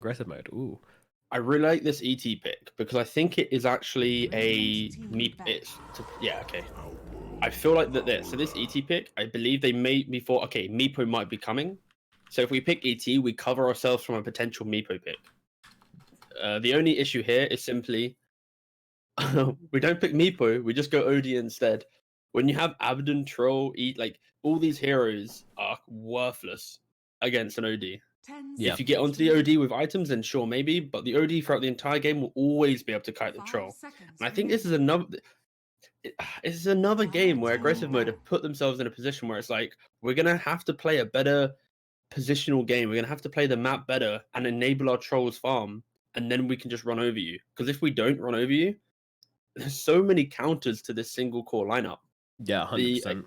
Aggressive mode. Ooh. I really like this ET pick because I think it is actually a yeah, okay. I feel like so this ET pick, I believe they made me thought, okay, Meepo might be coming. So if we pick ET, we cover ourselves from a potential Meepo pick. The only issue here is simply we don't pick Meepo, we just go OD instead. When you have Abaddon, Troll, like all these heroes are worthless against an OD. Yeah. If you get onto the OD with items, then sure, maybe, but the OD throughout the entire game will always be able to kite the Troll. And I think this is another game where aggressive mode have put themselves in a position where it's like, we're going to have to play a better positional game. We're going to have to play the map better and enable our Trolls farm, and then we can just run over you. Because if we don't run over you, there's so many counters to this single core lineup. Yeah, 100%.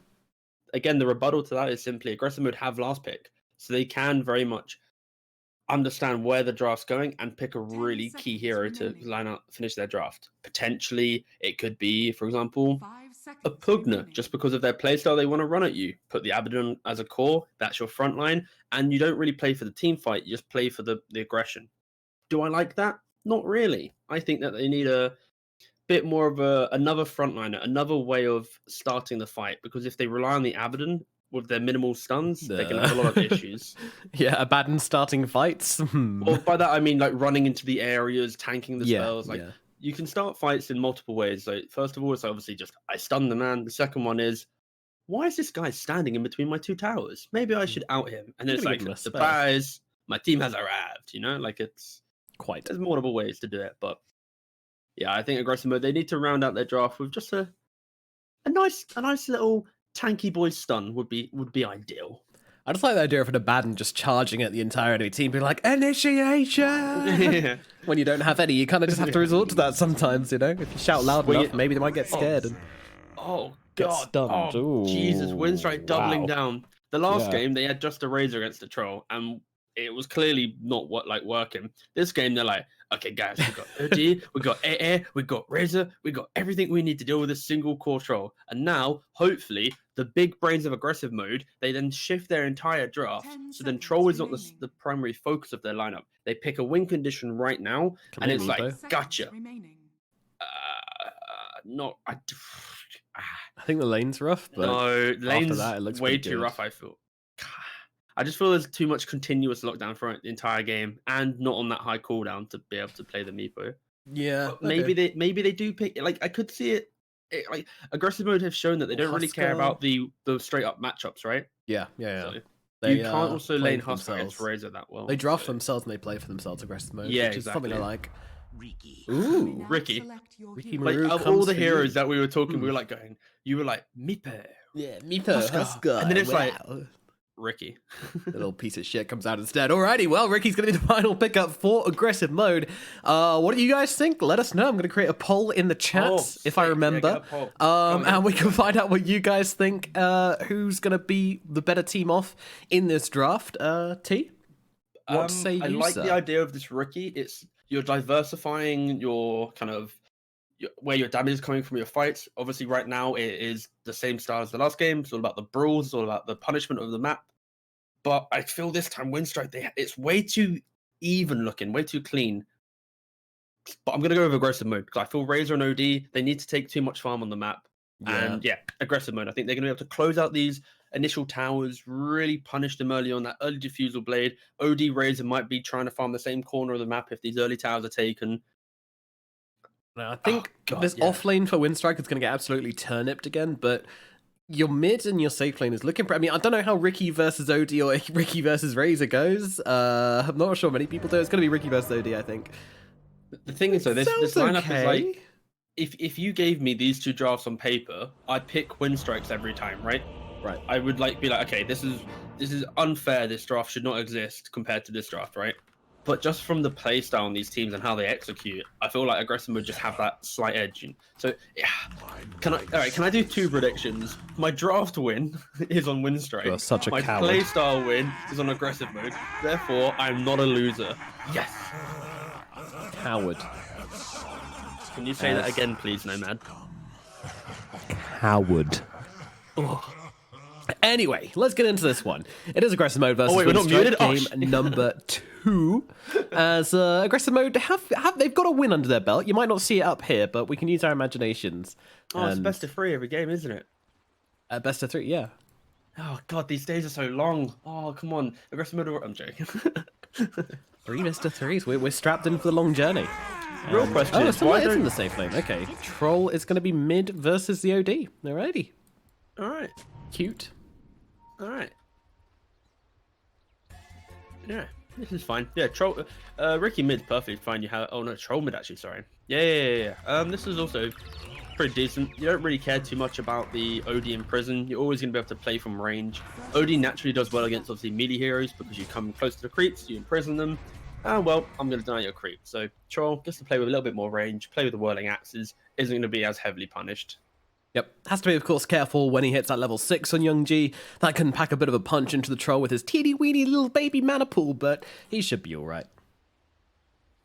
Again, the rebuttal to that is simply aggressive mode have last pick. So they can very much understand where the draft's going and pick a really key hero to finish their draft. Potentially, it could be, for example, a Pugna, just because of their playstyle they want to run at you. Put the Abaddon as a core, that's your front line, and you don't really play for the team fight, you just play for the aggression. Do I like that? Not really. I think that they need a bit more of another frontliner, another way of starting the fight, because if they rely on the Abaddon with their minimal stuns, they can have a lot of issues. Yeah, Abaddon starting fights. Well, by that I mean like running into the areas, tanking the spells. Like you can start fights in multiple ways. So first of all, it's obviously just I stun the man. The second one is, why is this guy standing in between my two towers? Maybe I should out him. And then it's like, surprise, my team has arrived. You know, like there's multiple ways to do it. But yeah, I think aggressive mode, they need to round out their draft with just a nice little tanky boy stun would be ideal. I just like the idea of an Abaddon just charging at the entire enemy team, being like, initiation! When you don't have any, you kind of just have to resort to that sometimes, you know? If you shout loud enough, maybe they might get scared. Oh, God. Oh, Jesus. Winstrike doubling down. The last game, they had just a Razor against the Troll, and it was clearly not working. This game, they're like, okay, guys, we got OD, we got AA, we got Razor, we got everything we need to deal with a single core Troll. And now, hopefully, the big brains of aggressive mode, they then shift their entire draft. So then Troll is not the primary focus of their lineup. They pick a win condition right now, and it's like, gotcha. I think the lane's rough, but no, lane's after that, it looks way too rough, I feel. I just feel there's too much continuous lockdown for the entire game, and not on that high cooldown to be able to play the Meepo. Yeah, but maybe they do pick. Like I could see it. Like aggressive mode have shown that they don't really care about the straight up matchups, right? Yeah. So you can't also lane Husker against Razor that well. They draft themselves and they play for themselves aggressive mode. Yeah, which is something I like. Ricky. Ooh, Ricky. Like of all the heroes that we were talking, we were like going. You were like Meepo. Yeah, Meepo, Husker, and then it's like. Ricky. Little piece of shit comes out instead. Alrighty, well, Ricky's going to be the final pickup for aggressive mode. What do you guys think? Let us know. I'm going to create a poll in the chat, if I remember. And we can find out what you guys think. Who's going to be the better team off in this draft? T? What say you, I like sir? the idea of this Ricky. You're diversifying your kind of where your damage is coming from your fights. Obviously, right now it is the same style as the last game. It's all about the brawls. It's all about the punishment of the map. But I feel this time Winstrike, it's way too even looking, way too clean. But I'm gonna go with aggressive mode because I feel Razor and OD, they need to take too much farm on the map. And yeah, aggressive mode. I think they're gonna be able to close out these initial towers, really punish them early on that early diffusal blade. OD Razor might be trying to farm the same corner of the map if these early towers are taken. Now, I think this off lane for Winstrike is going to get absolutely turnipped again, but your mid and your safe lane is looking... I mean, I don't know how Ricky versus OD or Ricky versus Razor goes. I'm not sure many people do. It's going to be Ricky versus OD, I think. The thing is, though, this lineup is like... If you gave me these two drafts on paper, I'd pick Winstrikes every time, right? Right. I would be like, okay, this is unfair. This draft should not exist compared to this draft, right? But just from the playstyle on these teams and how they execute, I feel like aggressive would just have that slight edge. So, yeah. Can I do two predictions? My draft win is on Winstrike. You're such a coward. My playstyle win is on aggressive mode. Therefore, I'm not a loser. Yes. Coward. Can you say that again, please, Nomad? Coward. Oh. Anyway, let's get into this one. It is aggressive mode versus Winstrike, game number 2. As aggressive mode they've got a win under their belt. You might not see it up here, but we can use our imaginations. Oh, it's best of 3 every game, isn't it? Best of 3, yeah. Oh god, these days are so long. Oh come on, aggressive mode. I'm joking. 3 best of 3s. We're strapped in for the long journey. Real question is why is in the safe lane? Okay, Troll is going to be mid versus the OD. Alrighty. All right. Cute. All right. Yeah, this is fine. Yeah, Troll. Ricky mid's perfectly fine. You have. Oh no, Troll mid actually. Sorry. Yeah. This is also pretty decent. You don't really care too much about the OD in prison. You're always going to be able to play from range. OD naturally does well against obviously melee heroes because you come close to the creeps, you imprison them. Well, I'm going to deny your creep. So Troll gets to play with a little bit more range, play with the whirling axes, isn't going to be as heavily punished. Yep. Has to be, of course, careful when he hits that level 6 on Young G. That can pack a bit of a punch into the Troll with his teeny-weeny little baby mana pool, but he should be all right.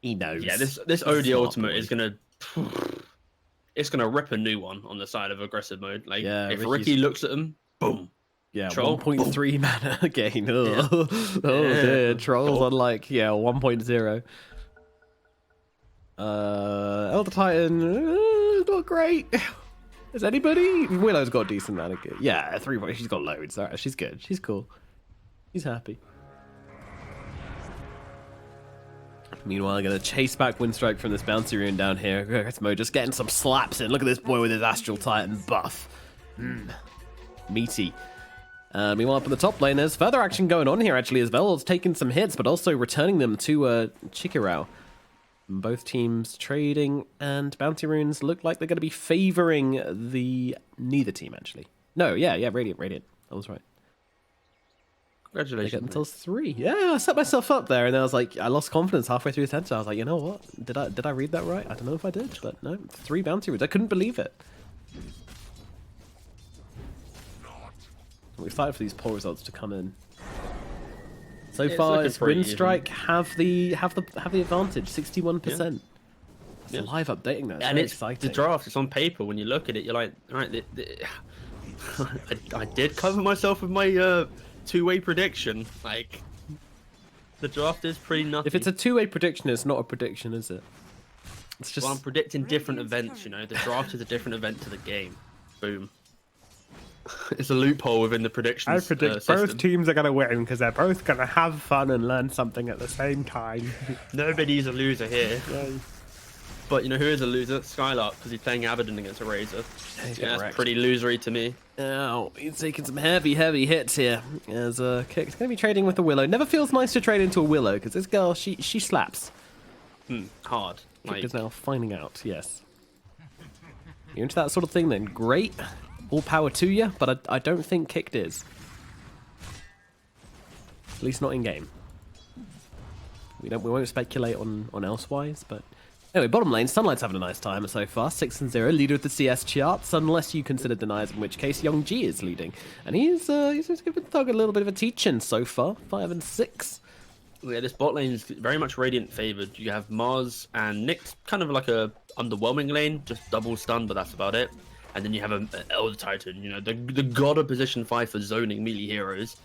He knows. Yeah, this OD ultimate is going to... It's going to rip a new one on the side of aggressive mode. Like, yeah, if Ricky looks at him, boom. Yeah, 1.3 mana gain. Oh, dear. Troll's on like, 1.0. Elder Titan, not great. Is anybody? Willow's got a decent amount of good. Yeah, 3. She's got loads. All right, she's good. She's cool. She's happy. Meanwhile, going to chase back Winstrike from this bouncy rune down here. Mo just getting some slaps in. Look at this boy with his Astral Titan buff. Meaty. Meanwhile, up in the top lane, there's further action going on here, actually, as Vel's taking some hits, but also returning them to Chikirao. Both teams trading, and bounty runes look like they're going to be favoring neither team, actually. No, yeah, Radiant. I was right. Congratulations. They get until 3. Yeah, I set myself up there, and I was like, I lost confidence halfway through the sentence. I was like, you know what? Did I read that right? I don't know if I did, but no, 3 bounty runes. I couldn't believe it. I'm excited for these poll results to come in. So far, it's Winstrike have the advantage, 61%. It's live updating that, and it's exciting. The draft. It's on paper. When you look at it, you're like, right, I did cover myself with my 2-way prediction. Like, the draft is pretty nutty. If it's a 2-way prediction, it's not a prediction, is it? It's just. Well, I'm predicting different events. You know, the draft is a different event to the game. Boom. It's a loophole within the predictions. I predict both teams are going to win because they're both going to have fun and learn something at the same time. Nobody's a loser here. Yay. But you know who is a loser? Skylark, because he's playing Abaddon against a Razor. Yeah, that's pretty losery to me. Oh, he's taking some heavy hits here. As Kick's going to be trading with the Willow. Never feels nice to trade into a Willow because this girl, she slaps. Hard. Kick is now finding out. Yes. You're into that sort of thing, then great. All power to you, but I don't think Kicked is. At least not in game. We won't speculate on elsewise, but anyway, bottom lane, Sunlight's having a nice time so far. 6-0, leader of the CS charts, unless you consider denies, in which case Young G is leading, and he's just giving Thug a little bit of a teaching so far. 5 and 6. Yeah, this bot lane is very much Radiant favored. You have Mars and Nyx, kind of like a underwhelming lane, just double stun, but that's about it. And then you have an Elder Titan, you know, the god of position 5 for zoning melee heroes.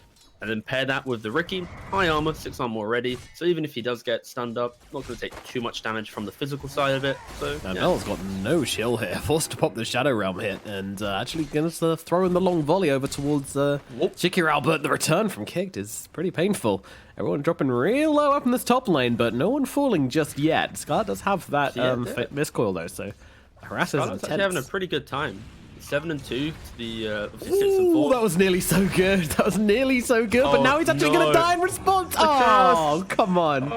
And then pair that with the Ricky, high armor, 6 armor already. So even if he does get stunned up, not going to take too much damage from the physical side of it. So now Bel's got no chill here, forced to pop the Shadow Realm hit, and actually going to throw in the long volley over towards Chikirao, but the return from Kicked is pretty painful. Everyone dropping real low up in this top lane, but no one falling just yet. Scar does have that miscoil though, so harasses intense. Actually having a pretty good time. 7 and 2 to the 6 and 4. That was nearly so good. That was nearly so good. But now he's actually going to die in response. Oh, come on.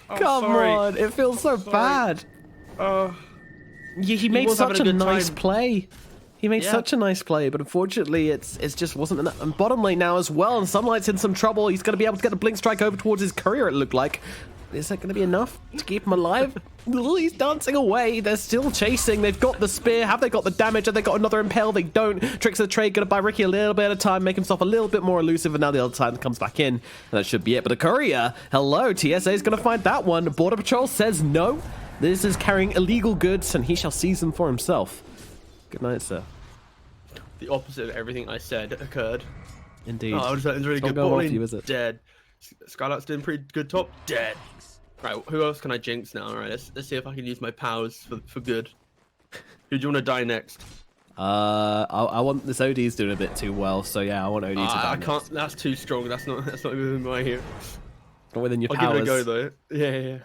Come on. It feels so bad. He made such a nice play. He made such a nice play, but unfortunately, it just wasn't enough. And bottom lane now as well, and Sunlight's in some trouble. He's going to be able to get the Blink Strike over towards his courier, it looked like. Is that going to be enough to keep him alive? He's dancing away. They're still chasing. They've got the spear. Have they got the damage? Have they got another impale? They don't. Tricks of the trade. Going to buy Ricky a little bit at a time, make himself a little bit more elusive, and now the other time comes back in. And that should be it. But the courier, hello, TSA is going to find that one. Border Patrol says no. This is carrying illegal goods, and he shall seize them for himself. Good night, sir. The opposite of everything I said occurred. Indeed. Oh, it's really good. Going Bot well for you, lane, is it? dead. Skylark's doing pretty good top. Dead. Right, who else can I jinx now? All right, let's see if I can use my powers for good. Who do you want to die next? I want this OD's doing a bit too well, so yeah, I want OD to die. I can't. That's too strong. That's not within my here. Not within your I'll powers. give it a go though. Yeah.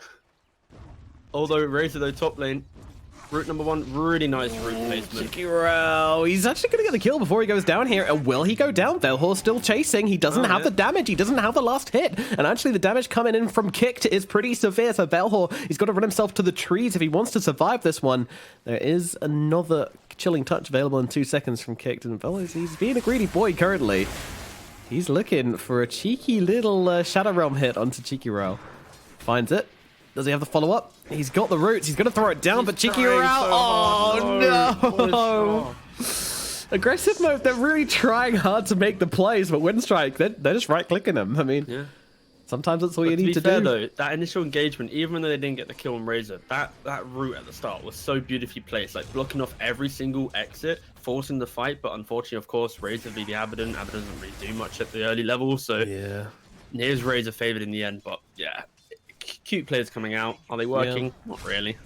Although Razor though top lane, route number 1, really nice route placement. TeaGuvnor, he's actually going to get the kill before he goes down here. Will he go down? Velhor's still chasing. He doesn't have the damage. He doesn't have the last hit. And actually, the damage coming in from Kicked is pretty severe. So Velhor, he's got to run himself to the trees if he wants to survive this one. There is another chilling touch available in 2 seconds from Kicked. And Velhor, he's being a greedy boy currently. He's looking for a cheeky little Shadow Realm hit onto TeaGuvnor. Finds it. Does he have the follow-up? He's got the roots. He's going to throw it down, but TeaGuvnor out. Oh, no. Aggressive mode. They're really trying hard to make the plays, but Winstrike, they're just right-clicking them. I mean, sometimes that's all you need to do. Though, that initial engagement, even though they didn't get the kill on Razor, that route at the start was so beautifully placed, like blocking off every single exit, forcing the fight. But unfortunately, of course, Razor v the Abaddon. Abaddon doesn't really do much at the early level, so yeah, here's Razor favored in the end. But yeah. Cute players coming out. Are they working? Yeah. Not really.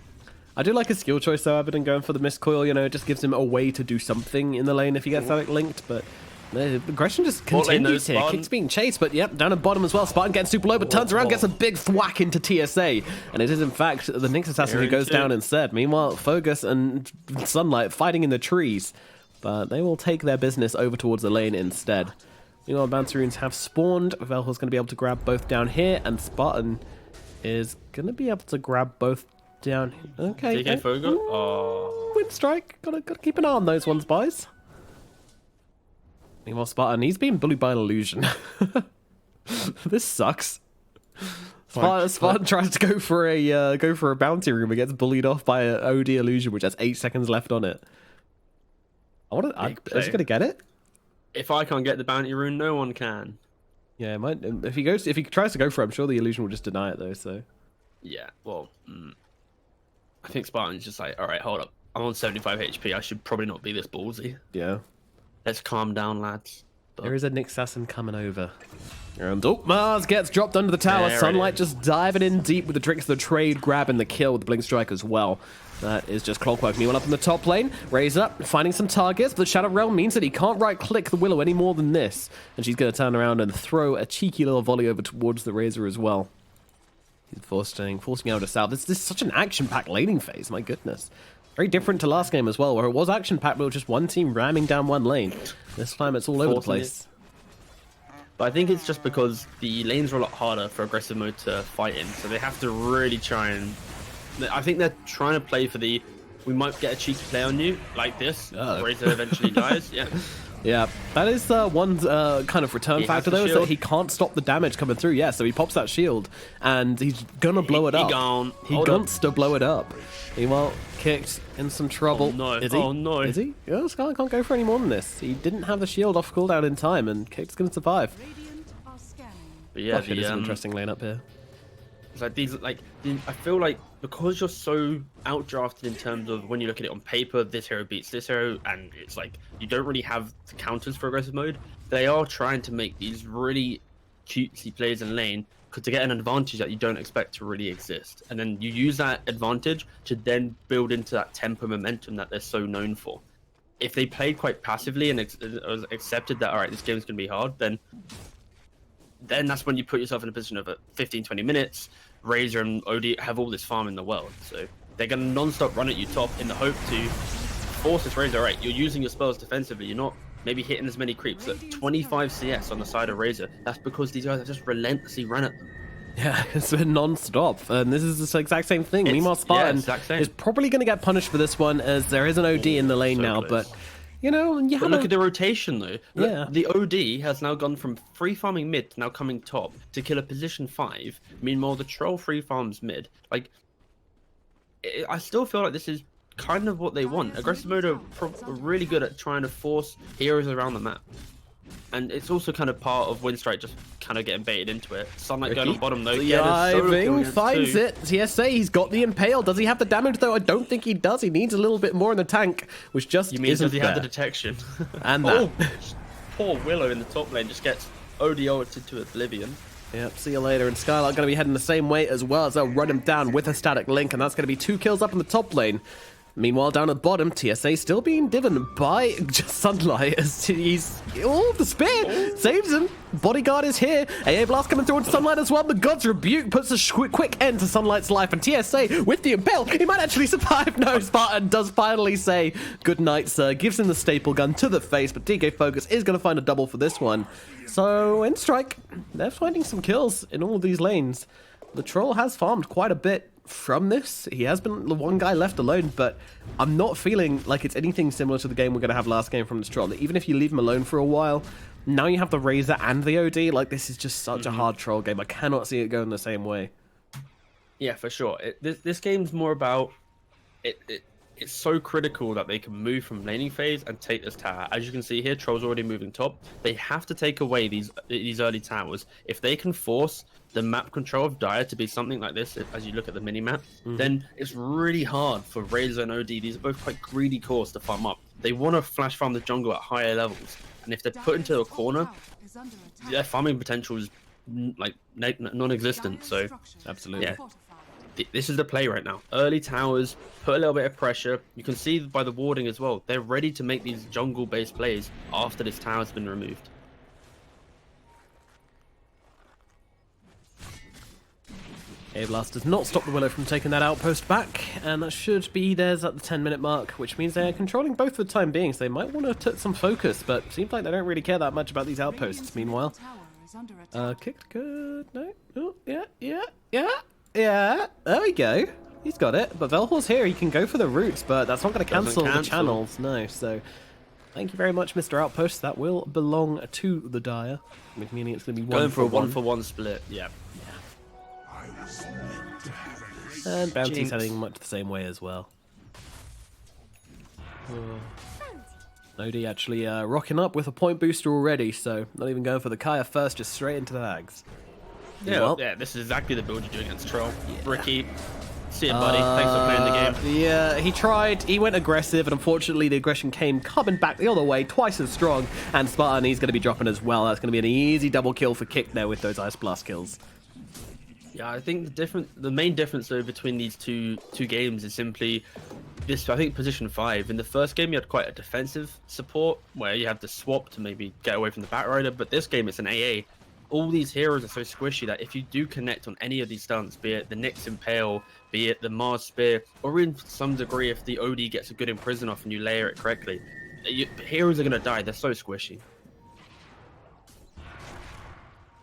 I do like his skill choice though. Abaddon going for the mist coil, you know, it just gives him a way to do something in the lane if he gets that linked. But the aggression just continues here. Kick's being chased, but yep, down at bottom as well. Spartan getting super low, but turns around, gets a big thwack into TSA. And it is in fact the Nyx Assassin who goes down instead. Meanwhile, Fogus and Sunlight fighting in the trees. But they will take their business over towards the lane instead. Meanwhile, Bounty Runes have spawned. Velhor's going to be able to grab both down here, and Spartan is going to be able to grab both down here. Okay. DK Fogo? Oh. Winstrike. Gotta keep an eye on those ones, boys. Meanwhile, Spartan, he's being bullied by an illusion. This sucks. Spartan tries to go for a bounty room and gets bullied off by an OD illusion, which has 8 seconds left on it. Is he gonna get it? If I can't get the bounty rune, no one can. Yeah, it might. If he tries to go for it, I'm sure the illusion will just deny it though. So. Yeah. Well, I think Spartan's just like, all right, hold up. I'm on 75 HP. I should probably not be this ballsy. Yeah. Let's calm down, lads. But there is a Nyx Assassin coming over. And Mars gets dropped under the tower. Sunlight just diving in deep with the tricks of the trade, grabbing the kill with the Blink Strike as well. That is just clockwork. Meanwhile, up in the top lane, Razor finding some targets, but the Shadow Realm means that he can't right-click the Willow any more than this. And she's going to turn around and throw a cheeky little volley over towards the Razor as well. He's forcing out a south. This is such an action-packed laning phase, my goodness. Very different to last game as well, where it was action-packed, but it was just one team ramming down one lane. This time it's all over the place. But I think it's just because the lanes are a lot harder for aggressive mode to fight in, so they have to really try and... I think they're trying to play for the, we might get a cheeky play on you, like this, Razor eventually dies, yeah. Yeah, that is one kind of return factor though, is that he can't stop the damage coming through, yeah, so he pops that shield, and he's gonna blow it up. He wants to blow it up. Meanwhile, Kicked in some trouble. Oh no, is he? Oh no. Is he? Yeah, Scarlet can't go for any more than this. He didn't have the shield off cooldown in time, and Kicked's gonna survive. But yeah, it's an interesting lane up here. It's like these, I feel like because you're so outdrafted in terms of when you look at it on paper, this hero beats this hero, and it's like you don't really have the counters for aggressive mode. They are trying to make these really cutesy plays in lane to get an advantage that you don't expect to really exist, and then you use that advantage to then build into that tempo momentum that they're so known for. If they played quite passively and accepted that, all right, this game's gonna be hard, then that's when you put yourself in a position of 15-20 minutes. Razor and OD have all this farm in the world, so they're going to non-stop run at you top in the hope to force this Razor. Right, you're using your spells defensively, you're not maybe hitting as many creeps. At 25 CS on the side of Razor, that's because these guys have just relentlessly run at them. Yeah, it's been non-stop, and this is the exact same thing. Meanwhile, Spartan is probably going to get punished for this one, as there is an OD in the lane now, close. But... You know, look at the rotation though. Yeah. The OD has now gone from free farming mid to now coming top to kill a position 5. Meanwhile, the troll free farms mid. Like, I still feel like this is kind of what they want. Aggressive mode are really good at trying to force heroes around the map. And it's also kind of part of Winstrike just kind of getting baited into it. Sunlight going on bottom though. Diving, finds it. TSA, he's got the impale. Does he have the damage though? I don't think he does. He needs a little bit more in the tank, which just does he have the detection? And that. poor Willow in the top lane just gets OD ulted to oblivion. Yep, see you later. And Skylark going to be heading the same way as well, as they'll run him down with a static link, and that's going to be 2 kills up in the top lane. Meanwhile, down at the bottom, TSA still being driven by just Sunlight as he's... Oh, the spear saves him. Bodyguard is here. AA Blast coming through into Sunlight as well. The God's Rebuke puts a quick end to Sunlight's life, and TSA with the Impale, he might actually survive. No, Spartan does finally say, good night, sir. Gives him the staple gun to the face, but DK Focus is going to find a double for this one. So, Winstrike, they're finding some kills in all of these lanes. The Troll has farmed quite a bit from this. He has been the one guy left alone, but I'm not feeling like it's anything similar to the game we're going to have last game from this Troll. Even if you leave him alone for a while, now you have the Razor and the OD. Like, this is just such a hard Troll game. I cannot see it going the same way. Yeah, for sure. This game's more about... It's so critical that they can move from laning phase and take this tower. As you can see here, Troll's already moving top. They have to take away these early towers. If they can force the map control of Dire to be something like this, as you look at the mini-map, then it's really hard for Razor and OD. These are both quite greedy cores to farm up. They want to flash farm the jungle at higher levels. And if they're put into a corner, their farming potential is like non-existent. So, absolutely. Yeah. This is the play right now. Early towers, put a little bit of pressure. You can see by the warding as well. They're ready to make these jungle-based plays after this tower's been removed. Blast does not stop the Willow from taking that outpost back, and that should be theirs at the 10-minute mark, which means they're controlling both for the time being, so they might want to put some focus, but seems like they don't really care that much about these outposts. Meanwhile, kicked good, no, oh, yeah, there we go. He's got it, but Velhor's here, he can go for the roots, but that's not going to cancel the channels, no, so thank you very much, Mr. Outpost. That will belong to the Dire, meaning it's going to be going for a 1-for-1 split, yeah. And Bounty's heading much the same way as well. Nodi actually rocking up with a point booster already, so not even going for the Kaya first, just straight into the Hags. Yeah, yeah, this is exactly the build you do against Troll. Yeah. Ricky, see you, buddy. Thanks for playing the game. Yeah, he tried. He went aggressive, and unfortunately the aggression came coming back the other way, twice as strong. And Spartan, he's going to be dropping as well. That's going to be an easy double kill for Kick there with those Ice Blast kills. Yeah, I think the main difference though between these two games is simply this. I think position 5 in the first game you had quite a defensive support where you had to swap to maybe get away from the Batrider, but this game it's an AA. All these heroes are so squishy that if you do connect on any of these stunts, be it the Nyx Impale, be it the Mars Spear, or in some degree if the OD gets a good imprison off and you layer it correctly, heroes are going to die. They're so squishy.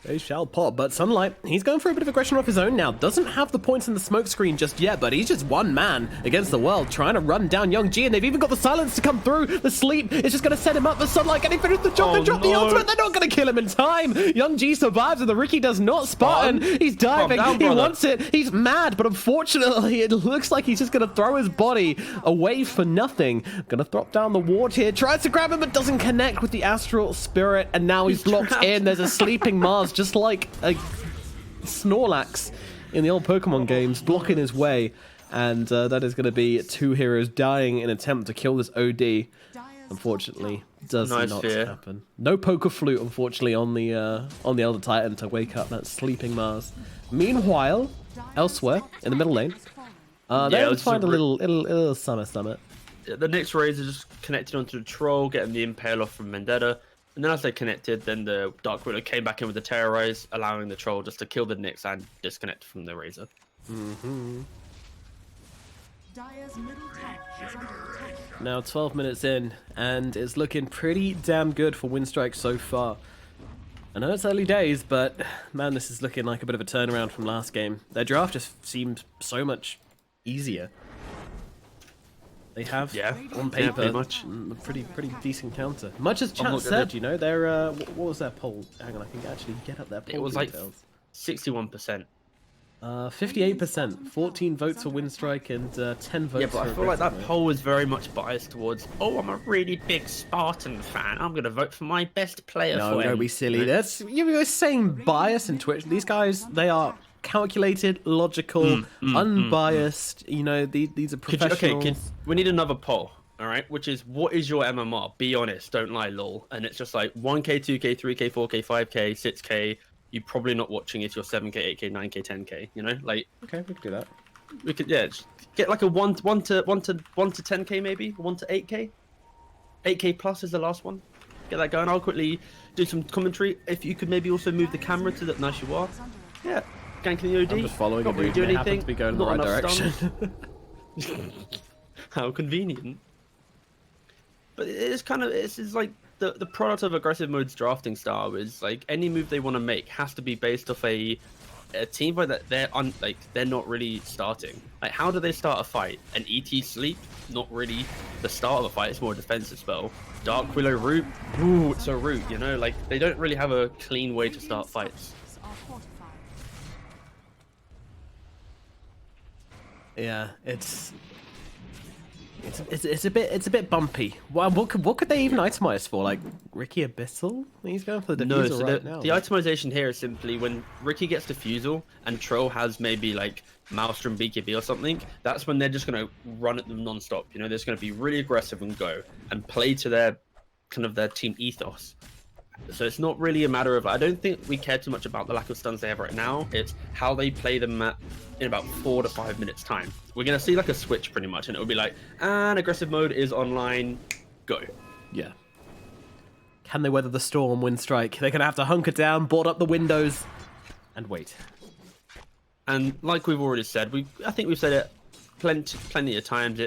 They shall pop, but Sunlight, he's going for a bit of aggression of his own now. Doesn't have the points in the smoke screen just yet, but he's just one man against the world trying to run down Young G, and they've even got the silence to come through. The sleep is just going to set him up. The Sunlight getting finished the job. They drop the ultimate. They're not going to kill him in time. Young G survives, and the Ricky does not. Spartan, he's diving. He wants it. He's mad, but unfortunately, it looks like he's just going to throw his body away for nothing. Going to drop down the ward here. Tries to grab him, but doesn't connect with the Astral Spirit, and now he's blocked in. There's a sleeping Mars, just like a Snorlax in the old Pokemon games, blocking his way, and that is going to be 2 heroes dying in an attempt to kill this OD. Unfortunately, does not happen. No Poker Flute, unfortunately, on the Elder Titan to wake up that sleeping Mars. Meanwhile, elsewhere in the middle lane, they find a little summer. The Nyx Razor just connected onto the Troll, getting the Impale off from Vendetta. And then as they connected, then the Dark Widow came back in with the Terrorize, allowing the Troll just to kill the Nyx and disconnect from the Razor. Now 12 minutes in, and it's looking pretty damn good for Winstrike so far. I know it's early days, but man, this is looking like a bit of a turnaround from last game. Their draft just seemed so much easier. They have, on paper, a pretty decent counter. Much as chat said, you know, their what was their poll? Hang on, I can actually get up their poll. It was details. Like 61%. 58%. 14 votes for Winstrike and 10 votes for... Yeah, but I feel like that poll was very much biased towards, oh, I'm a really big Spartan fan. I'm going to vote for my best player for him. No, don't be silly. That's, you were saying bias in Twitch. These guys, they are calculated, logical, unbiased. You know, these are professionals. We need another poll. all right, which is what is your MMR? Be honest, don't lie, lol. And it's just like 1K, 2K, 3K, 4K, 5K, 6K. You're probably not watching if you're 7K, 8K, 9K, 10K. You know, like Okay, we could do that. we could just get like a 1 to 10K maybe, 1 to 8K. 8K plus is the last one. Get that going. I'll quickly do some commentary. If you could maybe also move the camera to that. Nice you are. Yeah, ganking the OD. I'm just following Not it. really do They happen anything. to be going in the Not right enough direction. How convenient. But it's kind of it's like the product of aggressive mode's drafting style is like any move they want to make has to be based off a team fight that they're not really starting. Like how do they start a fight? An ET sleep? Not really the start of a fight. It's more a defensive spell. Dark Willow root? Ooh, it's a root. You know, like they don't really have a clean way to start fights. Yeah, it's a bit bumpy. What could they even itemize for? Like Ricky Abyssal? He's going for the diffusal so right now. The itemization here is simply when Ricky gets diffusal and Troll has maybe like Maelstrom BKB or something, that's when they're just going to run at them non-stop. You know, they're just going to be really aggressive and go and play to their kind of their team ethos. So it's not really a matter of, I don't think we care too much about the lack of stuns they have right now. It's how they play the map in about 4 to 5 minutes time. We're going to see like a switch pretty much, and it'll be like, and aggressive mode is online, go. Yeah. Can they weather the storm, Winstrike? They're going to have to hunker down, board up the windows, and wait. And like we've already said, I think we've said it plenty of times.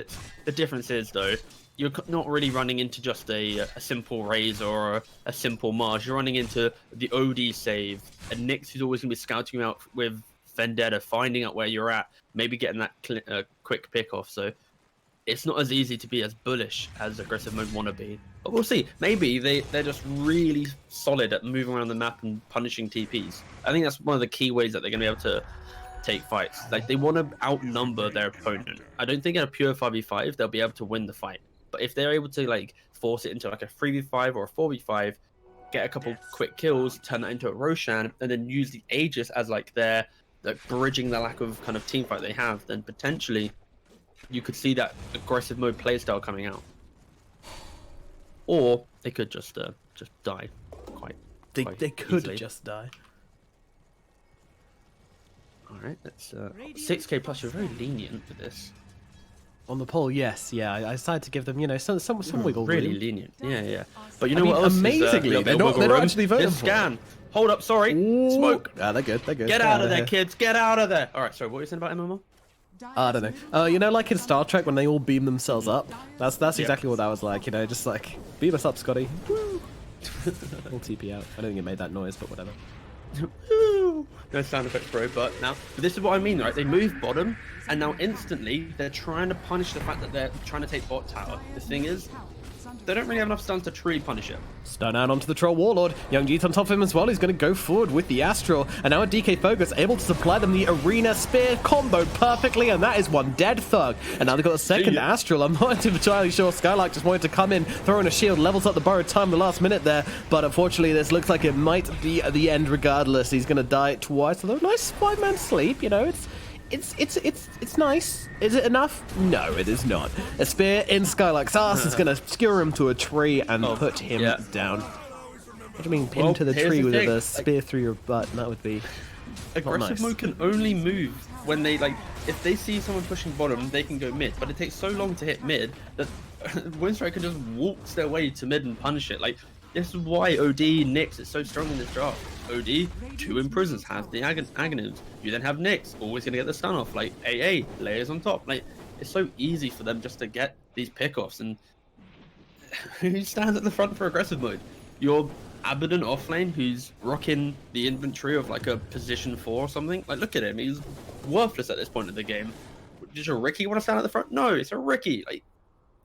The difference is though, you're not really running into just a simple Raze or a simple Mars. You're running into the OD save, and Nyx who's always going to be scouting you out with Vendetta, finding out where you're at, maybe getting that quick pick off. So it's not as easy to be as bullish as aggressive mode want to be. But we'll see. Maybe they're just really solid at moving around the map and punishing TPs. I think that's one of the key ways that they're going to be able to take fights. Like they want to outnumber their opponent. I don't think in a pure 5v5 they'll be able to win the fight. But if they're able to like force it into like a 3v5 or a 4v5, get a couple quick kills, turn that into a Roshan, and then use the Aegis as like their bridging the lack of kind of team fight they have, then potentially you could see that aggressive mode playstyle coming out. Or they could just die quite. They could easily. just die. All right, that's 6K plus. You're very lenient for this. On the poll, yes, yeah. I decided to give them, you know, some wiggle room. Really lenient, yeah. But you know what else? Amazingly, they're not actually voting for scan. Hold up, sorry. Ooh. Smoke. Ah, they're good. Get out of there, kids. Get out of there. All right, sorry. What were you saying about MMO? I don't know. You know, like in Star Trek when they all beam themselves up. That's exactly what that was like. You know, just like beam us up, Scotty. Woo. We'll TP out. I don't think it made that noise, but whatever. No sound effects, bro. But this is what I mean, right? They move bottom, and now instantly they're trying to punish the fact that they're trying to take bot tower. The thing is, they don't really have enough stuns to truly punish it. Stun out onto the Troll Warlord. Young G's on top of him as well. He's going to go forward with the Astral. And now a DK Focus able to supply them the Arena Spear combo perfectly. And that is one dead thug. And now they've got a second Astral. I'm not entirely sure. Skylark just wanted to come in, throw in a shield, levels up the borrowed time the last minute there. But unfortunately, this looks like it might be the end regardless. He's going to die twice. Although nice 5-man sleep, you know, it's nice. Is it enough? No, it is not. A spear in Skylark's ass is going to skewer him to a tree and put him down. What do you mean, pin to the tree with a spear through your butt? That would be aggressive mode can only move when they if they see someone pushing bottom, they can go mid. But it takes so long to hit mid that Winstrike can just waltz their way to mid and punish it. Like this is why OD Nyx is so strong in this draft. OD, 2 imprisons, has the Aghanims. You then have Nyx, always gonna get the stun off. Like AA, layers on top. Like it's so easy for them just to get these pickoffs. And who stands at the front for aggressive mode? Your Abaddon offlane who's rocking the inventory of like a position 4 or something. Like look at him, he's worthless at this point of the game. Does a Ricky want to stand at the front? No, it's a Ricky. Like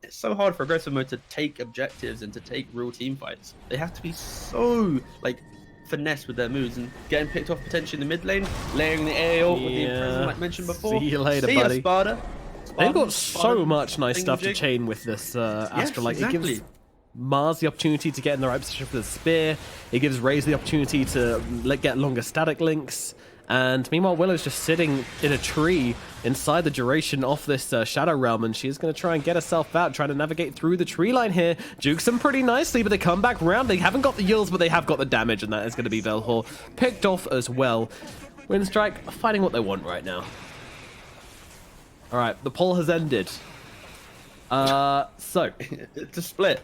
it's so hard for aggressive mode to take objectives and to take real team fights. They have to be so like finesse with their moves and getting picked off potentially in the mid lane, layering the AO with the imprison like mentioned before. See you later, See buddy. Ya, Sparta. They've got so much nice stuff to chain with this Astral. Like exactly. it gives Mars the opportunity to get in the right position for the spear. It gives Raze the opportunity to get longer static links. And meanwhile, Willow's just sitting in a tree inside the duration of this Shadow Realm, and she's going to try and get herself out, trying to navigate through the tree line here. Jukes them pretty nicely, but they come back round. They haven't got the yields, but they have got the damage, and that is going to be Velhor picked off as well. Winstrike fighting what they want right now. All right, the poll has ended. So it's a split.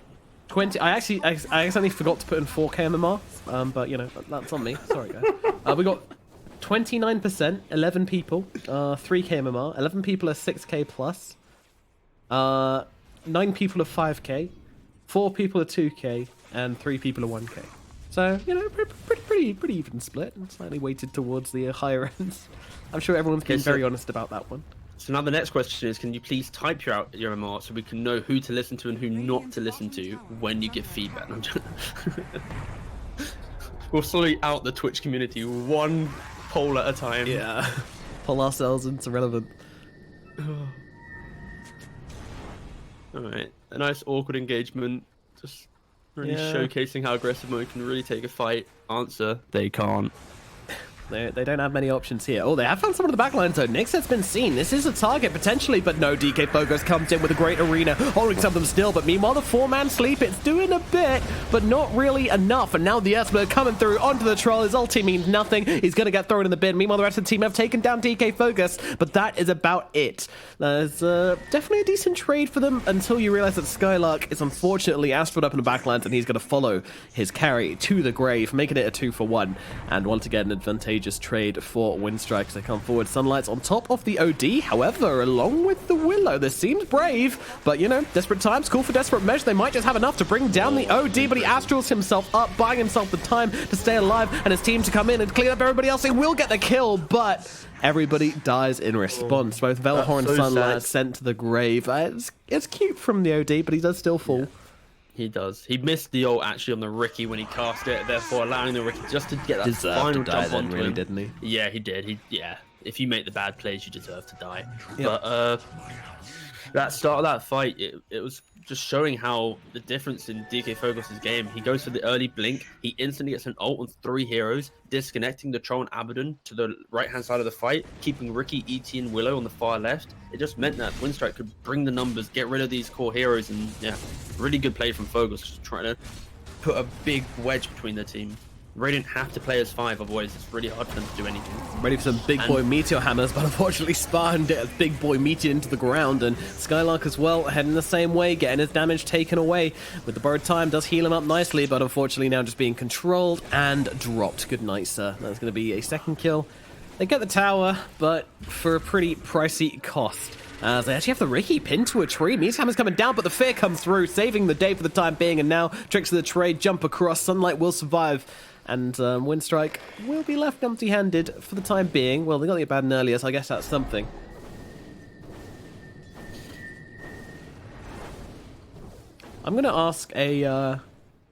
20. I accidentally forgot to put in 4K MMR, but you know that's on me. Sorry, guys. We got 29%, 11 people, 3K MMR, 11 people are 6K plus, 9 people are 5K, 4 people are 2K, and 3 people are 1K. So you know, pretty even split, and slightly weighted towards the higher ends. I'm sure everyone's been very honest about that one. So now the next question is, can you please type your MMR so we can know who to listen to and who not to listen to when you give feedback? We'll slowly out the Twitch community one poll at a time. Yeah. Pull ourselves into relevant. Alright. A nice awkward engagement. Just really showcasing how aggressive mode can really take a fight. Answer, they can't. They don't have many options here. Oh, they have found someone in the backline, so Nyx has been seen. This is a target, potentially, but no, DK Focus comes in with a great arena, holding some of them still, but meanwhile, the 4-man sleep, it's doing a bit, but not really enough, and now the Esper coming through onto the troll. His ulti means nothing. He's going to get thrown in the bin. Meanwhile, the rest of the team have taken down DK Focus, but that is about it. There's definitely a decent trade for them until you realize that Skylark is unfortunately Astrod up in the backlines, and he's going to follow his carry to the grave, making it a 2-for-1, and once again, an advantageous trade for Winstrike as they come forward. Sunlight's on top of the OD, however, along with the Willow. This seems brave, but you know, desperate times call for desperate measures. They might just have enough to bring down the OD, but he astrals himself up, buying himself the time to stay alive and his team to come in and clean up everybody else. He will get the kill, but everybody dies in response. Both Velhor and Sunlight sent to the grave. It's cute from the OD, but he does still fall. Yeah. He does. He missed the ult actually on the Riki when he cast it, therefore allowing the Riki just to get that final jump onto him. Didn't he? Yeah, he did. If you make the bad plays, you deserve to die. Yep. But that start of that fight, it was just showing how the difference in DK Focus's game. He goes for the early blink. He instantly gets an ult on 3 heroes, disconnecting the Troll and Abaddon to the right-hand side of the fight, keeping Riki, ET, and Willow on the far left. It just meant that Winstrike could bring the numbers, get rid of these core heroes, and yeah, really good play from Focus, just trying to put a big wedge between the team. Radiant have to play as 5, otherwise it's really hard for them to do anything. Ready for some big boy meteor hammers, but unfortunately spawned a big boy meteor into the ground, and Skylark as well heading the same way, getting his damage taken away. With the borrowed time, does heal him up nicely, but unfortunately now just being controlled and dropped. Good night, sir. That's going to be a second kill. They get the tower, but for a pretty pricey cost. As they actually have the Riki pinned to a tree. Meteor hammer's coming down, but the fear comes through, saving the day for the time being, and now tricks of the trade jump across. Sunlight will survive. And Winstrike will be left empty-handed for the time being. Well, they got the Abaddon earlier, so I guess that's something. I'm going to ask a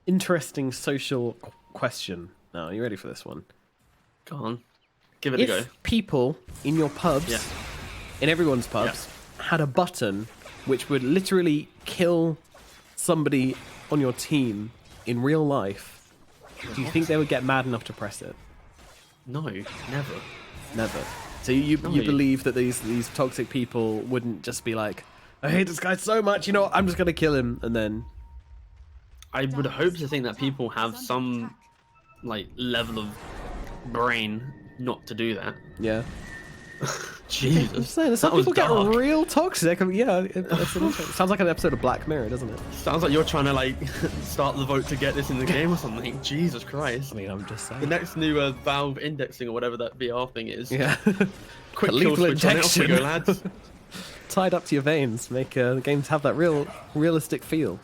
interesting social question. Now, are you ready for this one? Go on. Give it a go. If people in your pubs, in everyone's pubs, had a button which would literally kill somebody on your team in real life, do you think they would get mad enough to press it? No, never. Never. So you believe that these toxic people wouldn't just be like, I hate this guy so much, you know what, I'm just going to kill him, and then... I would hope to think that people have some like level of brain not to do that. Yeah. Jesus. I'm saying, some people get real toxic. I mean, yeah, sounds like an episode of Black Mirror, doesn't it? Sounds like you're trying to like start the vote to get this in the game or something. Jesus Christ. I mean, I'm just saying. The next new Valve indexing or whatever that VR thing is. Yeah. Quick kill switch on it, off we go, lads. Tied up to your veins, make the games have that realistic feel.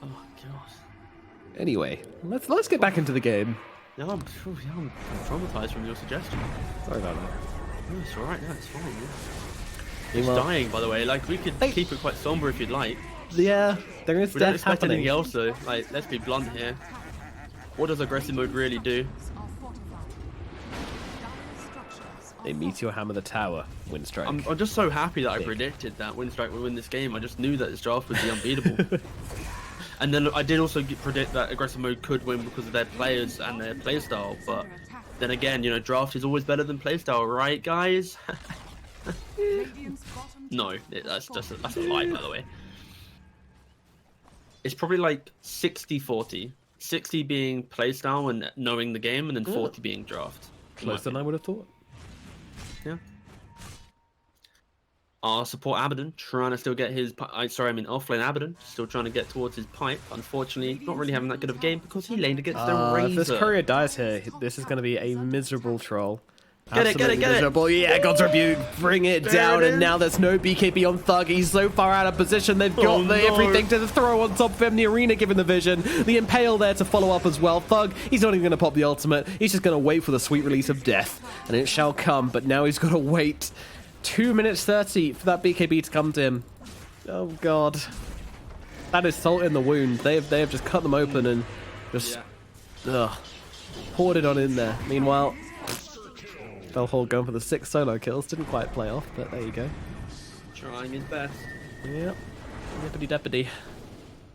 Oh god. Anyway, let's get back into the game. No, I'm traumatized from your suggestion. Sorry about that. No, it's alright, no, it's fine. Yeah. It's dying, by the way. Like, we could keep it quite somber if you'd like. Yeah, there is we don't death expect happening. anything else, though. Like, let's be blunt here. What does aggressive mode really do? They meteor hammer the tower, Winstrike. I'm just so happy that I predicted that Winstrike would win this game. I just knew that this draft would be unbeatable. And then I did also predict that aggressive mode could win because of their players and their playstyle, but Then again, you know, draft is always better than playstyle, right, guys? No, that's a lie, by the way. It's probably like 60-40. 60 being playstyle and knowing the game, and then 40 being draft. Closer than I would have thought. Yeah. Our support Abaddon trying to still get his... offlane Abaddon still trying to get towards his pipe. Unfortunately, not really having that good of a game because he laned against the Razor. If this courier dies here, this is going to be a miserable troll. Get it! Yeah, God's Rebuke, bring it down, and now there's no BKB on Thug. He's so far out of position. They've got everything to throw on top of him. The Arena given the vision. The Impale there to follow up as well. Thug, he's not even going to pop the ultimate. He's just going to wait for the sweet release of death, and it shall come, but now he's got to wait 2 minutes 30 for that BKB to come to him. Oh, God. That is salt in the wound. They have just cut them open and just poured it on in there. Meanwhile, Felhall going for the 6 solo kills. Didn't quite play off, but there you go. Trying his best. Yep. Yippity deputy.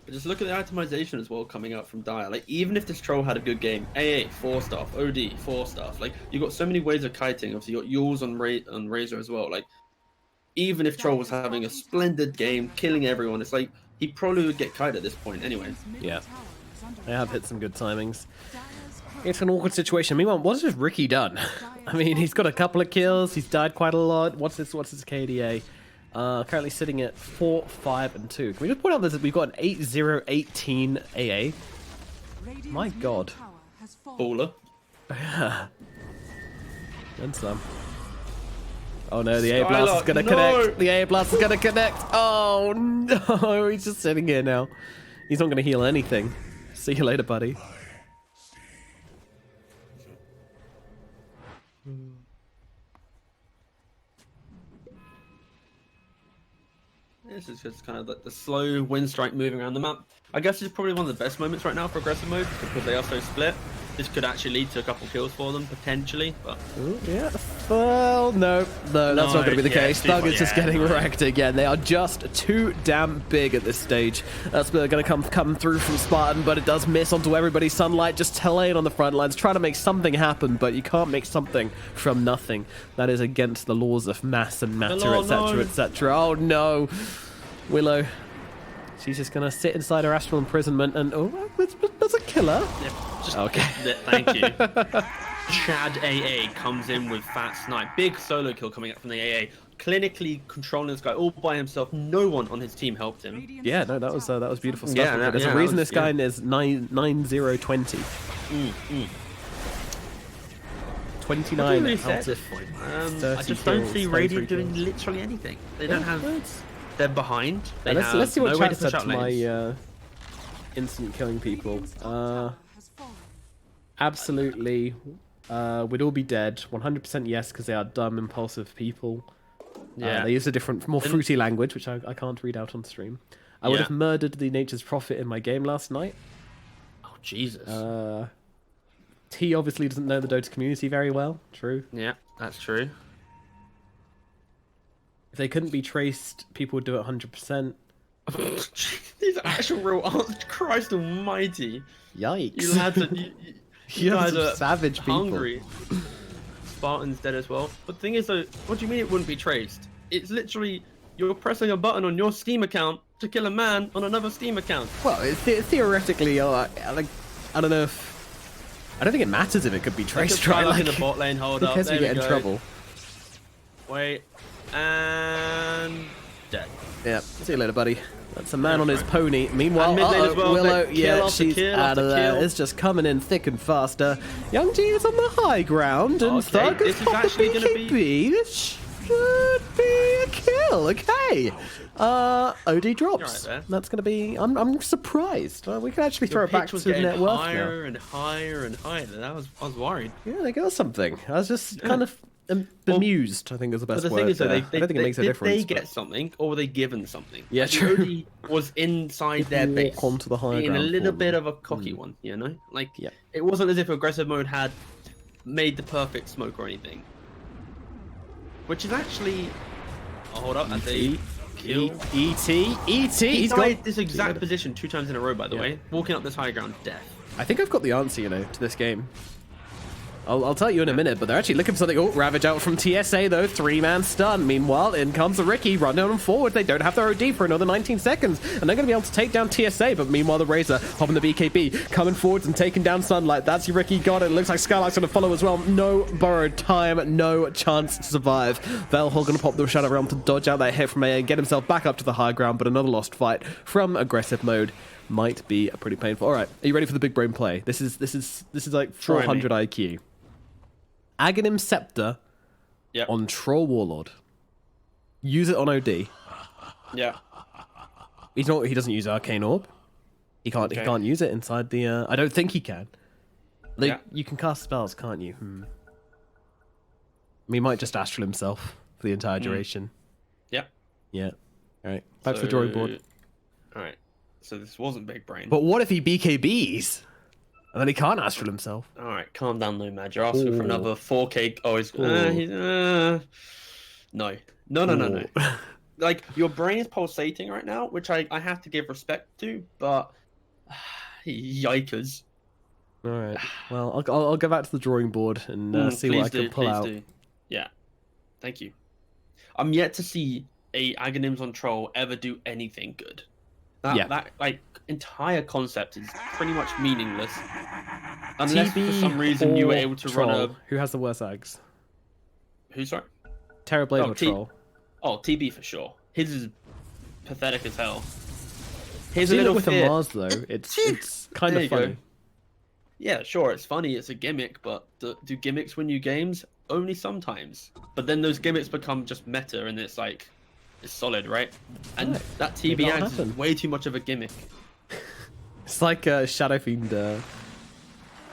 But just look at the itemization as well coming out from Dire. Like, even if this troll had a good game, AA, 4 staff, OD, 4 staff. Like, you've got so many ways of kiting. Obviously, you got Yules on Razor as well. Like, even if Troll was having a splendid game, killing everyone, it's like, he probably would get kite at this point anyway. Yeah. They have hit some good timings. It's an awkward situation. Meanwhile, what has Ricky done? I mean, he's got a couple of kills. He's died quite a lot. What's his KDA? Currently sitting at 4, 5, and 2. Can we just point out that we've got an 8-0-18 AA? My God. Baller. And some. Oh no, the A blast is gonna connect. The A blast is gonna connect. Oh no, he's just sitting here now. He's not gonna heal anything. See you later, buddy. This is just kind of like the slow Winstrike moving around the map. I guess it's probably one of the best moments right now for aggressive mode because they are so split. This could actually lead to a couple kills for them, potentially, but... Ooh, yeah, well, no, that's not going to be the case. Thug is just getting wrecked again. They are just too damn big at this stage. That's going to come through from Spartan, but it does miss onto everybody. Sunlight just telling on the front lines, trying to make something happen, but you can't make something from nothing. That is against the laws of mass and matter, etc., etc. Oh, no. Willow. She's just going to sit inside her astral imprisonment and... Oh, there's a killer. Just, okay. Thank you. Chad AA comes in with Fat Snipe. Big solo kill coming up from the AA. Clinically controlling this guy all by himself. No one on his team helped him. Yeah, no, that was beautiful stuff. Yeah, there's a reason this guy is 9-0-20. 29 at this point. I just don't see Radiant doing literally anything. They don't have... They're behind. Let's see what chat said to my instant killing people. Absolutely. We'd all be dead. 100% yes, because they are dumb, impulsive people. Yeah. They use a different, more fruity language, which I can't read out on stream. I would have murdered the Nature's Prophet in my game last night. Oh, Jesus. T obviously doesn't know the Dota community very well. True. Yeah, that's true. If they couldn't be traced, people would do it 100%. These are actual real answers. Christ almighty. Yikes. You lads are... You guys are savage hungry. People. Spartan's dead as well. But the thing is, though, what do you mean it wouldn't be traced? It's literally you're pressing a button on your Steam account to kill a man on another Steam account. Well, theoretically, like, I don't know if... I don't think it matters if it could be traced, right? Like, in the bot lane, hold up. Because we get in trouble. Wait. And... dead. Yeah. See you later, buddy. That's a man on his pony. Meanwhile, well, Willow, she's out of there. It's just coming in thick and faster. Young G is on the high ground, and Thug has popped the BKB. This should be a kill. Okay. OD drops. Right, that's going to be... I'm surprised. We can actually throw it back to the net worth higher and higher and higher. I was worried. Yeah, they got something. I was just kind of... bemused, I think is the best word. But the thing is, though, I don't think it makes a difference. Did they get something, or were they given something? Yeah, true. Was inside their base, walk onto the high being ground a little bit of a cocky one, you know? Like, it wasn't as if aggressive mode had made the perfect smoke or anything. Which is actually... Oh, hold up, that's a kill. E.T. He's got this exact position 2 times in a row, by the way. Walking up this high ground, death. I think I've got the answer, to this game. I'll tell you in a minute, but they're actually looking for something. Oh, Ravage out from TSA, though. 3-man stun. Meanwhile, in comes the Ricky. Run down and forward. They don't have their OD for another 19 seconds, and they're going to be able to take down TSA, but meanwhile, the Razor hopping the BKB, coming forwards and taking down Sunlight. That's your Ricky. Got it. Looks like Skylark's going to follow as well. No borrowed time. No chance to survive. Velhol going to pop the Shadow Realm to dodge out that hit from AA and get himself back up to the high ground, but another lost fight from aggressive mode might be pretty painful. All right, are you ready for the big brain play? This is like 400 IQ. Aghanim Scepter on Troll Warlord. Use it on OD. Yeah. He doesn't use Arcane Orb. He can't use it inside the I don't think he can. Like, you can cast spells, can't you? He might just astral himself for the entire duration. Yeah. Yeah. Alright. Back to the drawing board. Alright. So this wasn't big brain. But what if he BKBs? And then he can't astral himself. All right, calm down, Nomad. You're asking for another 4K. Oh, no. Like, your brain is pulsating right now, which I have to give respect to, but yikers. All right. Well, I'll go back to the drawing board and see what I can pull out. Do. Yeah. Thank you. I'm yet to see a Aghanims on Troll ever do anything good. That like entire concept is pretty much meaningless unless for some reason you were able to run a... Who has the worst Ags? Who, sorry? Terrorblade or Troll? Oh, TB for sure. His is pathetic as hell. Here's a little with a Mars though. It's kind of funny. Yeah, sure, it's funny. It's a gimmick, but do gimmicks win you games? Only sometimes. But then those gimmicks become just meta, and it's like it's solid, right? And that TB Ags is way too much of a gimmick. It's like Shadow Fiend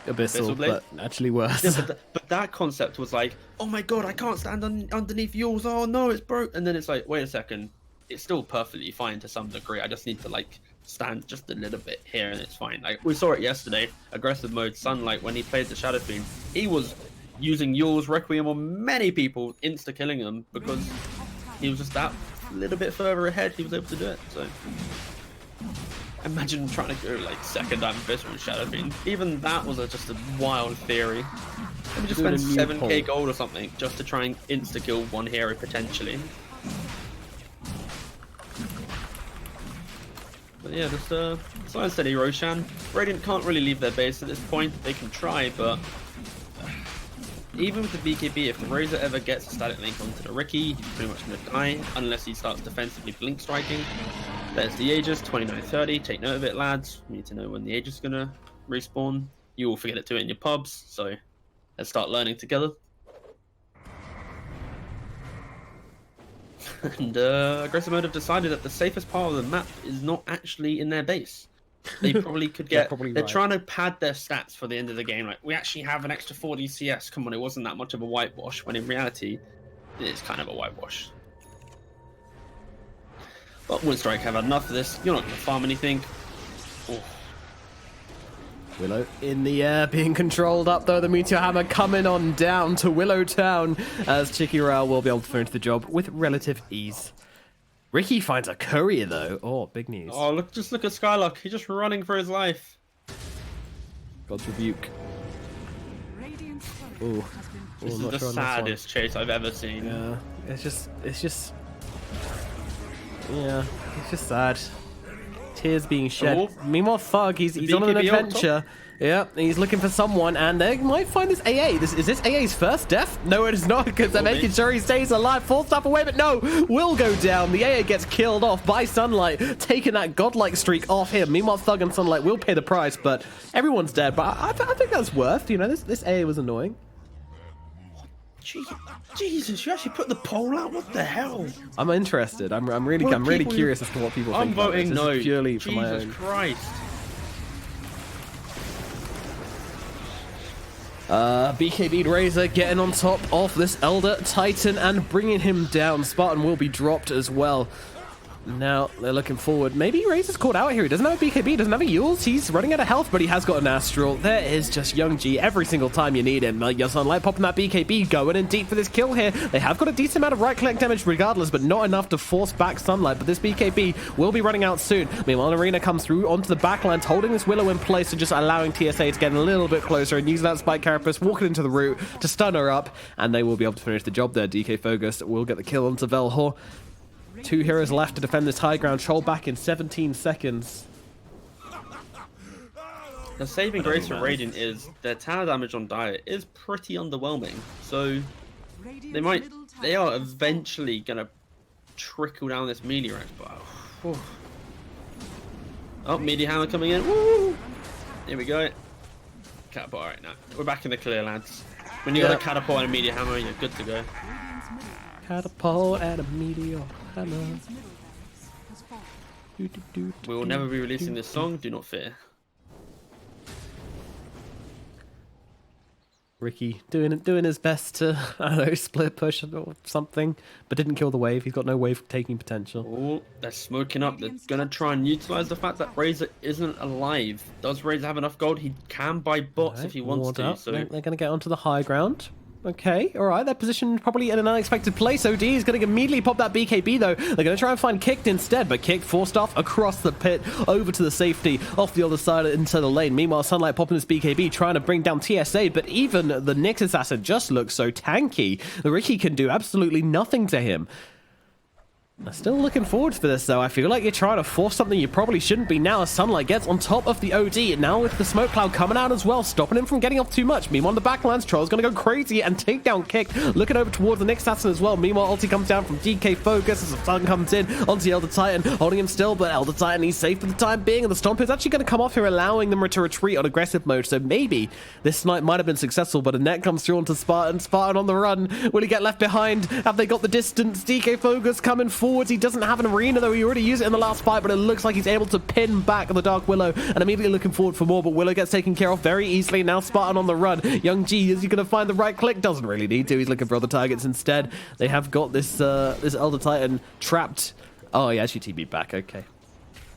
Abyssal, but actually worse. Yeah, but that concept was like, oh my god, I can't stand underneath yours. Oh no, it's broke. And then it's like, wait a second, it's still perfectly fine to some degree. I just need to like stand just a little bit here, and it's fine. Like we saw it yesterday, aggressive mode Sunlight when he played the Shadow Fiend, he was using Yule's Requiem on many people, insta killing them because he was just that little bit further ahead. He was able to do it. So. Imagine trying to go like second Abyss with Shadow Fiend. Even that was just a wild theory. Let me just spend 7k gold or something just to try and insta-kill one hero potentially. But yeah, just slow and steady Roshan. Radiant can't really leave their base at this point. They can try, but even with the BKB, if the Razor ever gets a static link onto the Ricky, he's pretty much going to die unless he starts defensively blink striking. There's the Aegis, 2930. Take note of it, lads. You need to know when the Aegis is going to respawn. You will forget to do it in your pubs, so let's start learning together. And aggressive mode have decided that the safest part of the map is not actually in their base. They probably could get... they're trying to pad their stats for the end of the game. Like, we actually have an extra 40 CS. Come on, it wasn't that much of a whitewash, when in reality, it's kind of a whitewash. But Winstrike have had enough of this. You're not going to farm anything. Oh. Willow in the air, being controlled up though. The Meteor Hammer coming on down to Willow Town as Chicky-Rao will be able to finish the job with relative ease. Ricky finds a courier though. Oh, big news. Oh, look! Just look at Skylark. He's just running for his life. God's rebuke. Ooh. This is the saddest chase I've ever seen. Yeah, it's just. Yeah, it's just sad. Tears being shed. Oh. Meanwhile, Thug, he's on an adventure. Yeah, he's looking for someone, and they might find this AA. Is this AA's first death? No, it is not, because they're making sure he stays alive. Full step away, but no, will go down. The AA gets killed off by Sunlight, taking that godlike streak off him. Meanwhile, Thug and Sunlight will pay the price, but everyone's dead. But I think that's worth. You know, this AA was annoying. Jesus, you actually put the poll out? What the hell? I'm interested. I'm really curious as to what people think. I'm voting no. This is purely for my own. Jesus Christ. BKB Razor getting on top of this Elder Titan and bringing him down. Spartan will be dropped as well. Now they're looking forward. Maybe Razor's caught out here. He doesn't have a BKB, doesn't have a Yules. He's running out of health, but he has got an Astral. There is just Young G every single time you need him. Your Sunlight popping that BKB, going in deep for this kill here. They have got a decent amount of right-click damage regardless, but not enough to force back Sunlight. But this BKB will be running out soon. Meanwhile, Arena comes through onto the backlines, holding this Willow in place and just allowing TSA to get a little bit closer and use that Spike Carapace, walking into the root to stun her up, and they will be able to finish the job there. DK Focus will get the kill onto Velhor. 2 heroes left to defend this high ground. Troll back in 17 seconds. The saving grace for Radiant is their tower damage on Diet is pretty underwhelming. So they are eventually gonna trickle down this melee range. But oh, melee hammer coming in. Woo! Here we go. Catapult. All right, now we're back in the clear, lads. When you got a catapult and a meteor hammer, you're good to go. Catapult and a meteor hammer. We will never be releasing this song, do not fear. Ricky doing his best to, I don't know, split push or something, but didn't kill the wave. He's got no wave taking potential. Oh, they're smoking up. They're going to try and utilize the fact that Razor isn't alive. Does Razor have enough gold? He can buy bots if he wants to. So they're going to get onto the high ground. Okay, all right, they're positioned probably in an unexpected place. OD is going to immediately pop that BKB, though. They're going to try and find Kicked instead, but Kicked forced off across the pit, over to the safety, off the other side into the lane. Meanwhile, Sunlight popping this BKB, trying to bring down TSA, but even the Nyx Assassin just looks so tanky. The Ricky can do absolutely nothing to him. I'm still looking forward for this, though. I feel like you're trying to force something you probably shouldn't be now as Sunlight gets on top of the OD. Now with the smoke cloud coming out as well, stopping him from getting off too much. Meanwhile, the backlines, Troll's going to go crazy and take down Kick. Looking over towards the Nyx Assassin as well. Meanwhile, ulti comes down from DK Focus as the sun comes in onto Elder Titan, holding him still, but Elder Titan, he's safe for the time being, and the Stomp is actually going to come off here, allowing them to retreat on aggressive mode. So maybe this snipe might have been successful, but a net comes through onto Spartan. Spartan on the run. Will he get left behind? Have they got the distance? DK Focus coming forwards. He doesn't have an arena, though. He already used it in the last fight, but it looks like he's able to pin back the Dark Willow, and immediately looking forward for more, but Willow gets taken care of very easily. Now Spartan on the run. Young G, is he going to find the right click? Doesn't really need to. He's looking for other targets instead. They have got this Elder Titan trapped. Oh, he actually TB'd back. Okay.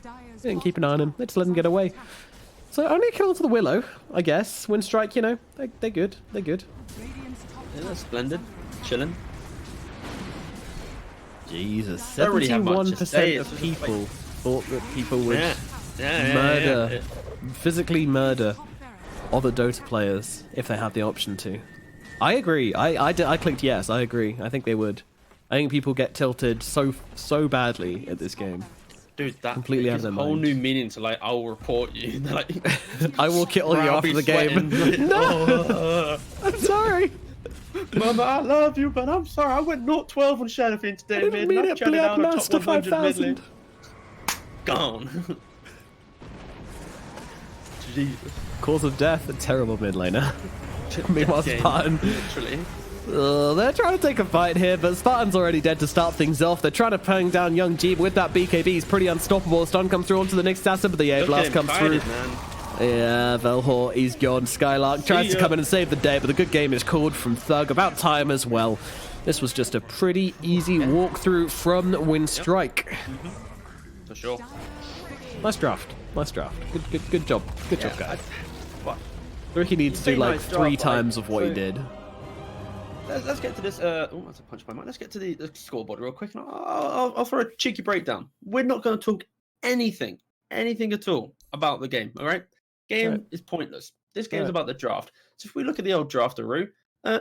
They didn't keep an eye on him. They just let him get away. So only a kill to the Willow, I guess. Winstrike, you know, they're good. They're good. Yeah, that's splendid. Chilling. Jesus, 71% of people thought that people would physically murder other Dota players if they had the option to. I agree. I clicked yes. I agree. I think they would. I think people get tilted so badly at this game. Dude, that completely has a whole new meaning to like, I'll report you. Like, I will kill you after the game. No, I'm sorry. Mama, I love you, but I'm sorry. I went 0-12 on Shadowfiend today, I didn't mean it. Bleed out Master 5000. Gone. Jesus. Cause of death, a terrible mid laner. Meanwhile, Spartan. Literally. They're trying to take a fight here, but Spartan's already dead to start things off. They're trying to ping down Young Jeeb with that BKB. He's pretty unstoppable. Stun comes through onto the next assassin, but the air blast comes through. Man. Yeah, Velhor, he's gone. Skylark tries to come in and save the day, but the good game is called from Thug. About time as well. This was just a pretty easy walkthrough from Winstrike. For sure. Nice draft. Nice draft. Good job. Good job, guys. Ricky needs to do like 3 times of what he did. Let's get to this. Oh, that's a punch in my mind. Let's get to the scoreboard real quick, and I'll throw a cheeky breakdown. We're not going to talk anything at all about the game. All right, game is pointless. This game's about the draft. So if we look at the old drafteroo,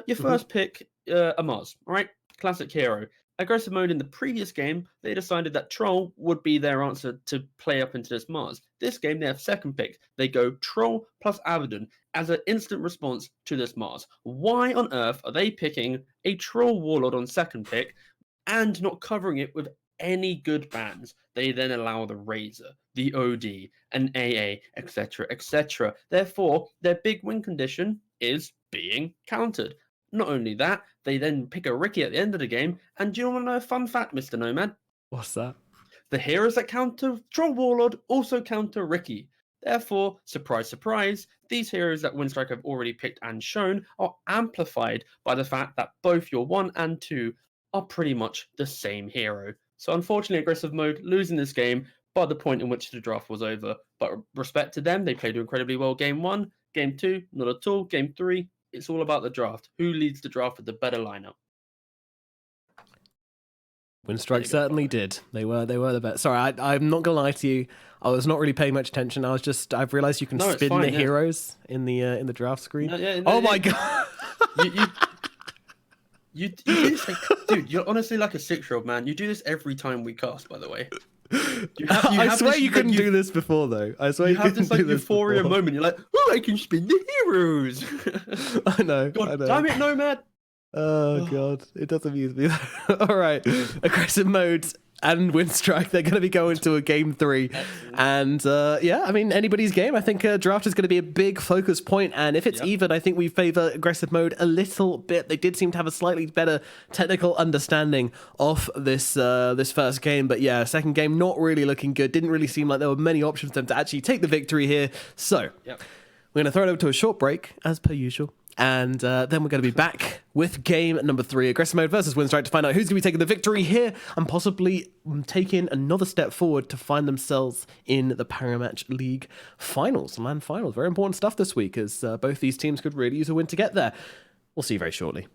your first pick, Amaz. All right, classic hero. Aggressive mode in the previous game, they decided that Troll would be their answer to play up into this Mars. This game, they have second pick. They go Troll plus Abaddon as an instant response to this Mars. Why on earth are they picking a Troll Warlord on second pick and not covering it with any good bans? They then allow the Razor, the OD, an AA, etc., etc. Therefore, their big win condition is being countered. Not only that, they then pick a Ricky at the end of the game. And do you want to know a fun fact, Mr. Nomad? What's that? The heroes that counter Troll Warlord also counter Ricky. Therefore, surprise, surprise, these heroes that Winstrike have already picked and shown are amplified by the fact that both your 1 and 2 are pretty much the same hero. So unfortunately, aggressive mode losing this game by the point in which the draft was over. But respect to them, they played incredibly well game 1, game 2, not at all, game 3. It's all about the draft. Who leads the draft with the better lineup? Winstrike certainly did. They were the best. Sorry, I'm not gonna lie to you. I was not really paying much attention. I've realized you can spin the heroes in the draft screen. My god! You do this, dude. You're honestly like a 6-year-old man. You do this every time we cast, by the way. I swear you couldn't do this before, though. I swear you have this like euphoria before. moment. You're like, oh, I can spin the heroes. I know. Damn it, Nomad. Oh god, it does amuse me. All right, aggressive modes and Winstrike, they're going to be going to a game 3. Excellent. And yeah, I mean, anybody's game. I think draft is going to be a big focus point, and if it's even, I think we favor aggressive mode a little bit. They did seem to have a slightly better technical understanding of this this first game, but yeah, second game not really looking good. Didn't really seem like there were many options for them to actually take the victory here. So we're going to throw it over to a short break, as per usual. And then we're going to be back with game number 3, aggressive mode versus Winstrike, to find out who's going to be taking the victory here and possibly taking another step forward to find themselves in the Parimatch League finals, LAN finals. Very important stuff this week, as both these teams could really use a win to get there. We'll see you very shortly.